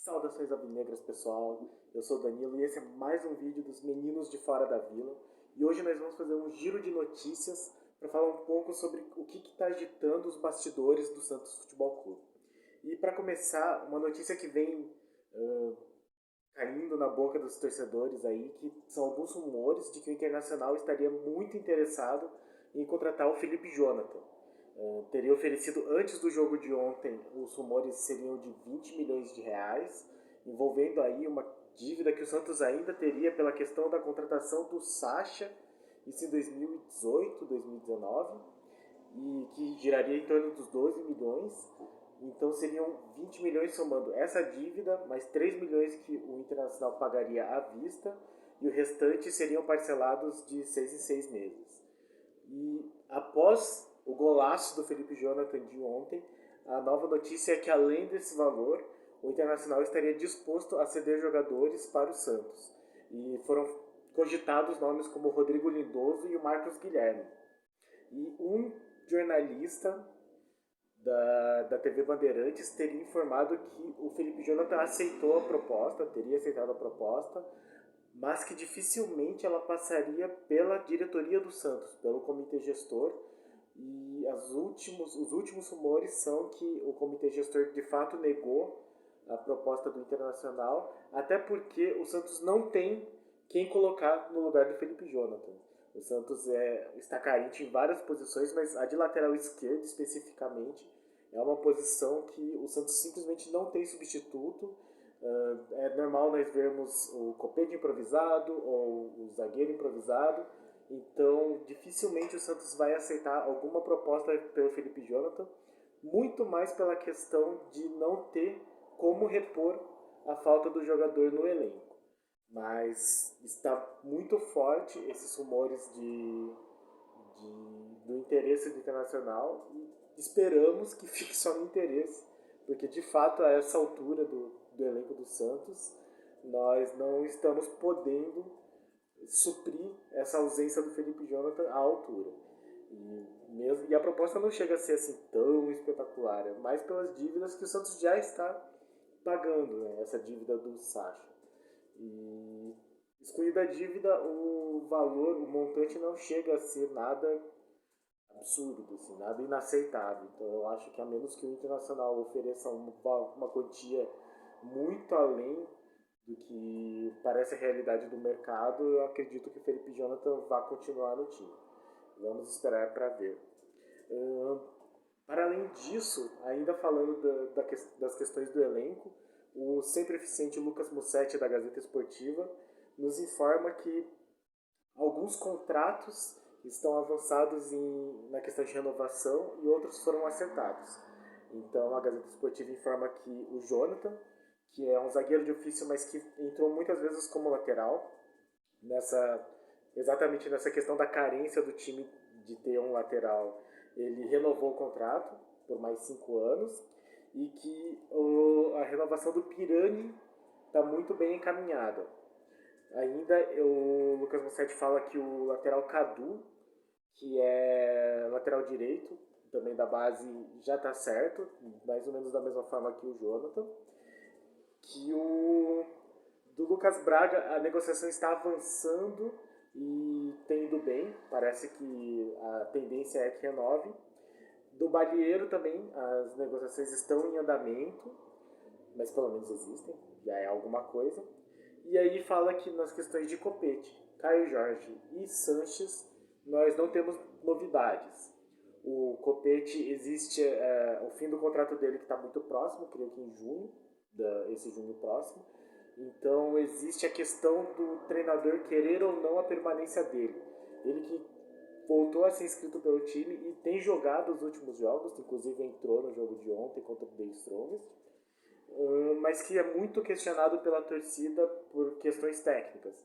Saudações alvinegras, pessoal. Eu sou o Danilo e esse é mais um vídeo dos Meninos de Fora da Vila. E hoje nós vamos fazer um giro de notícias para falar um pouco sobre o que está agitando os bastidores do Santos Futebol Clube. E para começar, uma notícia que vem caindo na boca dos torcedores aí, que são alguns rumores de que o Internacional estaria muito interessado em contratar o Felipe Jonathan. Teria oferecido antes do jogo de ontem, os rumores seriam de 20 milhões de reais, envolvendo aí uma dívida que o Santos ainda teria pela questão da contratação do Sacha, isso em 2018, 2019, e que giraria em torno dos 12 milhões. Então seriam 20 milhões somando essa dívida, mais 3 milhões que o Internacional pagaria à vista, e o restante seriam parcelados de 6 em 6 meses. E após o golaço do Felipe Jonathan de ontem, a nova notícia é que além desse valor, o Internacional estaria disposto a ceder jogadores para o Santos. E foram cogitados nomes como o Rodrigo Lindoso e o Marcos Guilherme. E um jornalista da TV Bandeirantes teria informado que o Felipe Jonathan aceitou a proposta, teria aceitado a proposta, mas que dificilmente ela passaria pela diretoria do Santos, pelo comitê gestor, e os últimos rumores são que o comitê gestor de fato negou a proposta do Internacional, até porque o Santos não tem quem colocar no lugar do Felipe Jonathan. O Santos está carente em várias posições, mas a de lateral esquerdo especificamente é uma posição que o Santos simplesmente não tem substituto. É normal nós vermos o Copete improvisado ou o zagueiro improvisado, então dificilmente o Santos vai aceitar alguma proposta pelo Felipe Jonathan, muito mais pela questão de não ter como repor a falta do jogador no elenco. Mas está muito forte esses rumores do interesse do Internacional e esperamos que fique só no interesse, porque de fato a essa altura do elenco do Santos nós não estamos podendo suprir essa ausência do Felipe Jonathan à altura. E a proposta não chega a ser assim tão espetacular, é mais pelas dívidas que o Santos já está pagando, né? Essa dívida do Sacha. E excluída a dívida, o valor, o montante não chega a ser nada absurdo, assim, nada inaceitável. Então eu acho que a menos que o Internacional ofereça uma quantia muito além do que parece a realidade do mercado, eu acredito que o Felipe Jonathan vai continuar no time. Vamos esperar para ver. Para além disso, ainda falando das questões do elenco, o sempre eficiente Lucas Mussetti, da Gazeta Esportiva, nos informa que alguns contratos estão avançados na questão de renovação e outros foram acertados. Então a Gazeta Esportiva informa que o Jonathan, que é um zagueiro de ofício, mas que entrou muitas vezes como lateral, exatamente nessa questão da carência do time de ter um lateral, ele renovou o contrato por mais 5 anos, e que a renovação do Pirani está muito bem encaminhada. Ainda o Lucas Mussetti fala que o lateral Cadu, que é lateral direito, também da base, já está certo, mais ou menos da mesma forma que o Jonathan. Que do Lucas Braga, a negociação está avançando e tem ido bem, parece que a tendência é que renove. Do Balieiro também, as negociações estão em andamento, mas pelo menos existem, já é alguma coisa. E aí fala que nas questões de Copete, Caio Jorge e Sanches, nós não temos novidades. O Copete existe o fim do contrato dele que está muito próximo, creio que em junho, esse junho próximo. Então existe a questão do treinador querer ou não a permanência dele. Ele que voltou a ser inscrito pelo time e tem jogado os últimos jogos, inclusive entrou no jogo de ontem contra o The Strongest, mas que é muito questionado pela torcida por questões técnicas.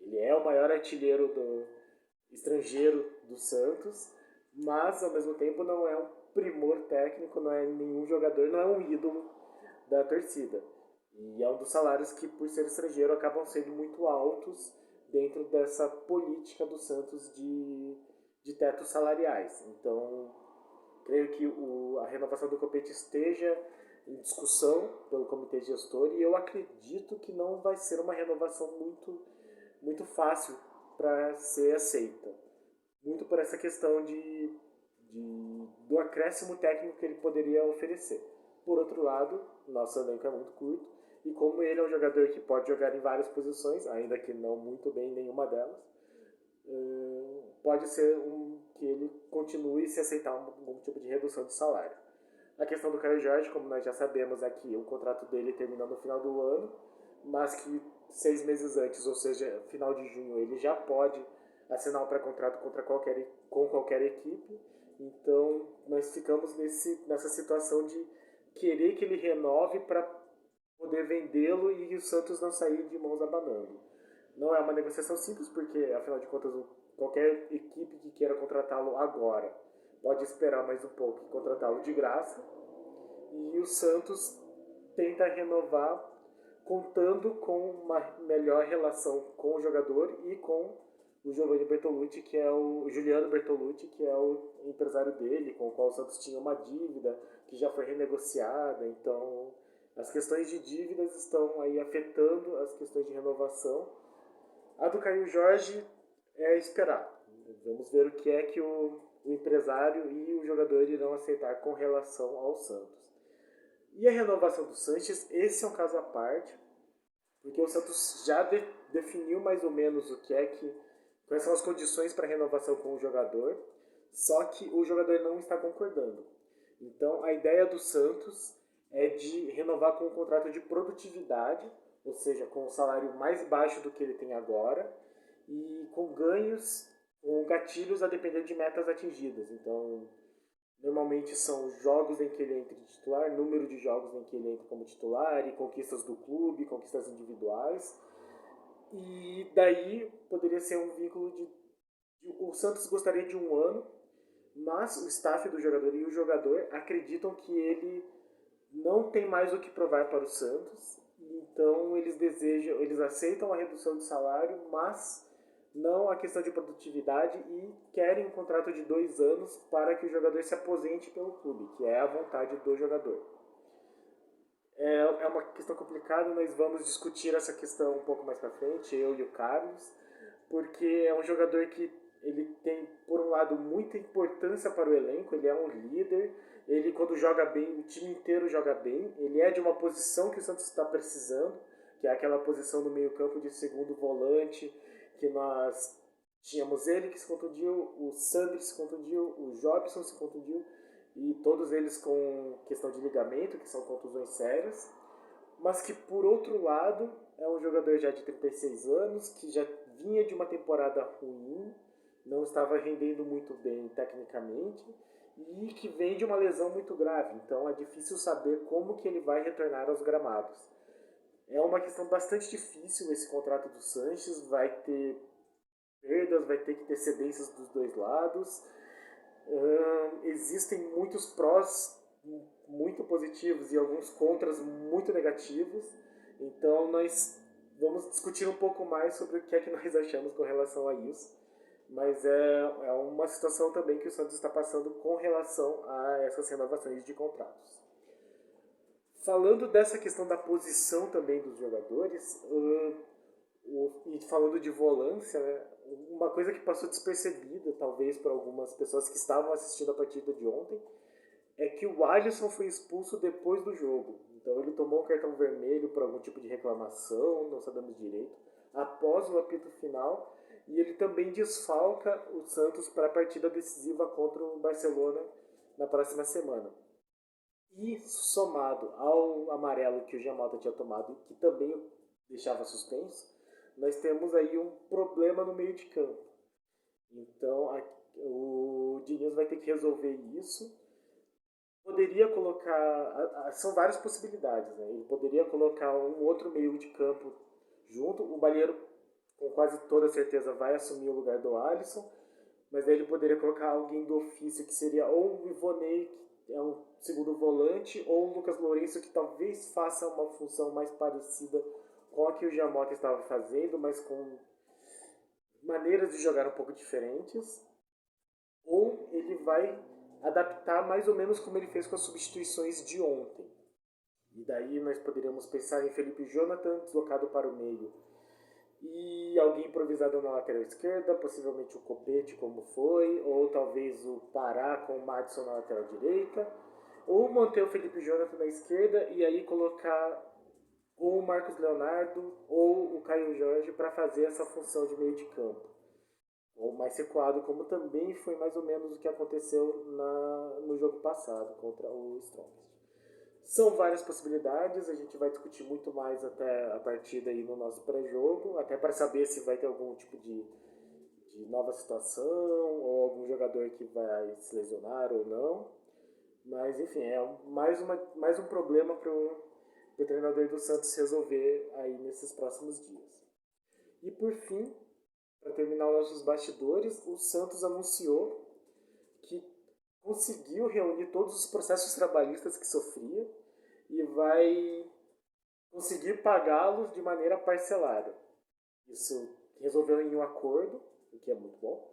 Ele é o maior artilheiro estrangeiro do Santos, mas ao mesmo tempo não é um primor técnico, não é nenhum jogador, não é um ídolo da torcida. E é um dos salários que, por ser estrangeiro, acabam sendo muito altos dentro dessa política do Santos de tetos salariais. Então, creio que a renovação do Copete esteja em discussão pelo comitê gestor e eu acredito que não vai ser uma renovação muito fácil para ser aceita. Muito por essa questão do acréscimo técnico que ele poderia oferecer. Por outro lado, nosso elenco é muito curto e como ele é um jogador que pode jogar em várias posições, ainda que não muito bem em nenhuma delas, pode ser que ele continue se aceitar algum tipo de redução de salário. A questão do Caio Jorge, como nós já sabemos aqui, o contrato dele termina no final do ano, mas que 6 meses antes, ou seja, final de junho, ele já pode assinar um pré-contrato com qualquer equipe. Então, nós ficamos nessa situação de querer que ele renove para poder vendê-lo e o Santos não sair de mãos abanando. Não é uma negociação simples, porque, afinal de contas, qualquer equipe que queira contratá-lo agora pode esperar mais um pouco e contratá-lo de graça. E o Santos tenta renovar contando com uma melhor relação com o jogador e com o Giovanni Bertolucci, que é o Juliano Bertolucci, que é o empresário dele, com o qual o Santos tinha uma dívida que já foi renegociada. Então, as questões de dívidas estão aí afetando as questões de renovação. A do Caio Jorge é esperar. Vamos ver o que é que o empresário e o jogador irão aceitar com relação ao Santos. E a renovação do Sanches, esse é um caso à parte, porque o Santos já definiu mais ou menos quais são as condições para renovação com o jogador, só que o jogador não está concordando. Então, a ideia do Santos é de renovar com um contrato de produtividade, ou seja, com um salário mais baixo do que ele tem agora, e com ganhos, com gatilhos a depender de metas atingidas. Então, normalmente são jogos em que ele entra de titular, número de jogos em que ele entra como titular, e conquistas do clube, conquistas individuais. E daí poderia ser um vínculo o Santos gostaria de um ano, mas o staff do jogador e o jogador acreditam que ele não tem mais o que provar para o Santos, então eles aceitam a redução de salário, mas não a questão de produtividade e querem um contrato de 2 anos para que o jogador se aposente pelo clube, que é a vontade do jogador. É uma questão complicada, nós vamos discutir essa questão um pouco mais para frente, eu e o Carlos, porque é um jogador que ele tem, por um lado, muita importância para o elenco, ele é um líder, ele quando joga bem, o time inteiro joga bem, ele é de uma posição que o Santos está precisando, que é aquela posição no meio campo de segundo volante, que nós tínhamos ele que se contundiu, o Sandri se contundiu, o Jobson se contundiu, e todos eles com questão de ligamento, que são contusões sérias, mas que por outro lado é um jogador já de 36 anos, que já vinha de uma temporada ruim, não estava rendendo muito bem tecnicamente, e que vem de uma lesão muito grave, então é difícil saber como que ele vai retornar aos gramados. É uma questão bastante difícil esse contrato do Sanches, vai ter perdas, vai ter que ter cedências dos dois lados. Existem muitos prós muito positivos e alguns contras muito negativos. Então nós vamos discutir um pouco mais sobre o que é que nós achamos com relação a isso. Mas é uma situação também que o Santos está passando com relação a essas renovações de contratos. Falando dessa questão da posição também dos jogadores, e falando de volância, né, uma coisa que passou despercebida, talvez, para algumas pessoas que estavam assistindo a partida de ontem, é que o Alisson foi expulso depois do jogo. Então ele tomou um cartão vermelho por algum tipo de reclamação, não sabemos direito, após o apito final, e ele também desfalca o Santos para a partida decisiva contra o Barcelona na próxima semana. E somado ao amarelo que o Giamota tinha tomado, que também o deixava suspenso, nós temos aí um problema no meio de campo. Então o Diniz vai ter que resolver isso. Poderia colocar. São várias possibilidades, né? Ele poderia colocar um outro meio de campo junto. O Balieiro, com quase toda certeza, vai assumir o lugar do Alisson. Mas aí ele poderia colocar alguém do ofício, que seria ou o Ivonei, que é um segundo volante, ou o Lucas Lourenço, que talvez faça uma função mais parecida com a que o Giamota estava fazendo, mas com maneiras de jogar um pouco diferentes. Ou ele vai adaptar mais ou menos como ele fez com as substituições de ontem. daí nós poderíamos pensar em Felipe Jonathan deslocado para o meio e alguém improvisado na lateral esquerda, possivelmente o Copete, como foi, ou talvez o Pará com o Madison na lateral direita, ou manter o Felipe Jonathan na esquerda e aí colocar ou o Marcos Leonardo ou o Caio Jorge para fazer essa função de meio de campo. Ou mais recuado, como também foi mais ou menos o que aconteceu no jogo passado contra o Strongest. São várias possibilidades, a gente vai discutir muito mais até a partida aí no nosso pré-jogo, até para saber se vai ter algum tipo de nova situação ou algum jogador que vai se lesionar ou não. Mas enfim, é mais um problema para o treinador do Santos resolver aí nesses próximos dias. E por fim, para terminar os nossos bastidores, o Santos anunciou que conseguiu reunir todos os processos trabalhistas que sofria e vai conseguir pagá-los de maneira parcelada. Isso resolveu em um acordo, o que é muito bom,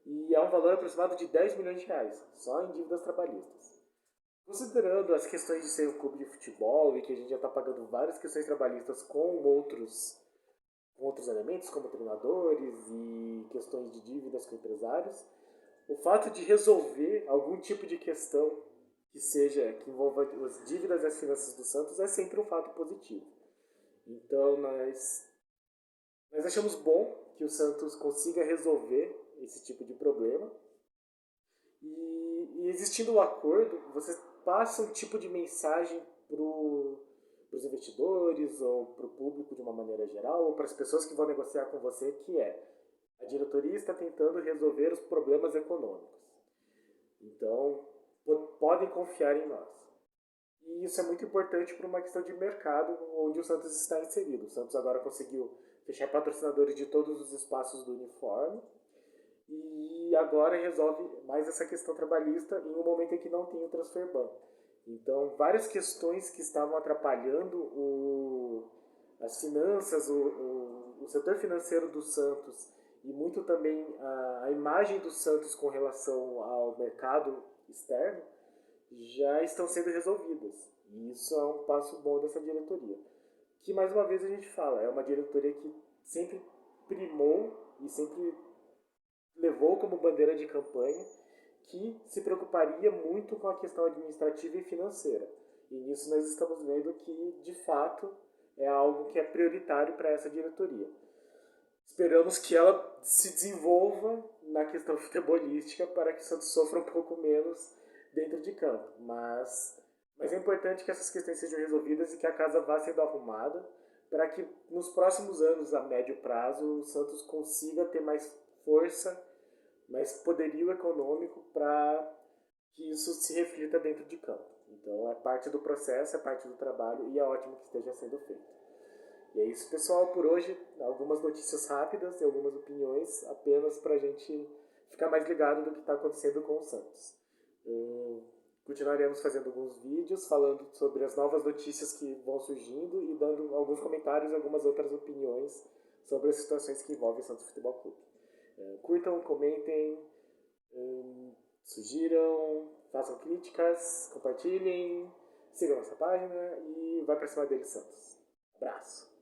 e é um valor aproximado de 10 milhões de reais, só em dívidas trabalhistas. Considerando as questões de ser um clube de futebol e que a gente já está pagando várias questões trabalhistas com outros elementos, como treinadores e questões de dívidas com empresários, o fato de resolver algum tipo de questão que envolva as dívidas e as finanças do Santos é sempre um fato positivo. Então nós achamos bom que o Santos consiga resolver esse tipo de problema e existindo o acordo, você passa um tipo de mensagem para os investidores ou para o público de uma maneira geral ou para as pessoas que vão negociar com você, que é a diretoria está tentando resolver os problemas econômicos. Então, podem confiar em nós. E isso é muito importante para uma questão de mercado onde o Santos está inserido. O Santos agora conseguiu fechar patrocinadores de todos os espaços do uniforme e agora resolve mais essa questão trabalhista em um momento em que não tem o transfer ban. Então, várias questões que estavam atrapalhando as finanças, o setor financeiro do Santos e muito também a imagem do Santos com relação ao mercado externo já estão sendo resolvidas. E isso é um passo bom dessa diretoria. Que, mais uma vez, a gente fala, é uma diretoria que sempre primou e sempre levou como bandeira de campanha que se preocuparia muito com a questão administrativa e financeira. E nisso nós estamos vendo que, de fato, é algo que é prioritário para essa diretoria. Esperamos que ela se desenvolva na questão futebolística para que o Santos sofra um pouco menos dentro de campo. Mas é importante que essas questões sejam resolvidas e que a casa vá sendo arrumada para que nos próximos anos, a médio prazo, o Santos consiga ter mais força, mais poderio econômico para que isso se reflita dentro de campo. Então é parte do processo, é parte do trabalho e é ótimo que esteja sendo feito. E é isso, pessoal, por hoje. Algumas notícias rápidas e algumas opiniões apenas para a gente ficar mais ligado do que está acontecendo com o Santos. Continuaremos fazendo alguns vídeos falando sobre as novas notícias que vão surgindo e dando alguns comentários e algumas outras opiniões sobre as situações que envolvem o Santos Futebol Clube. Curtam, comentem, sugiram, façam críticas, compartilhem, sigam nossa página e vai para cima deles, Santos. Abraço!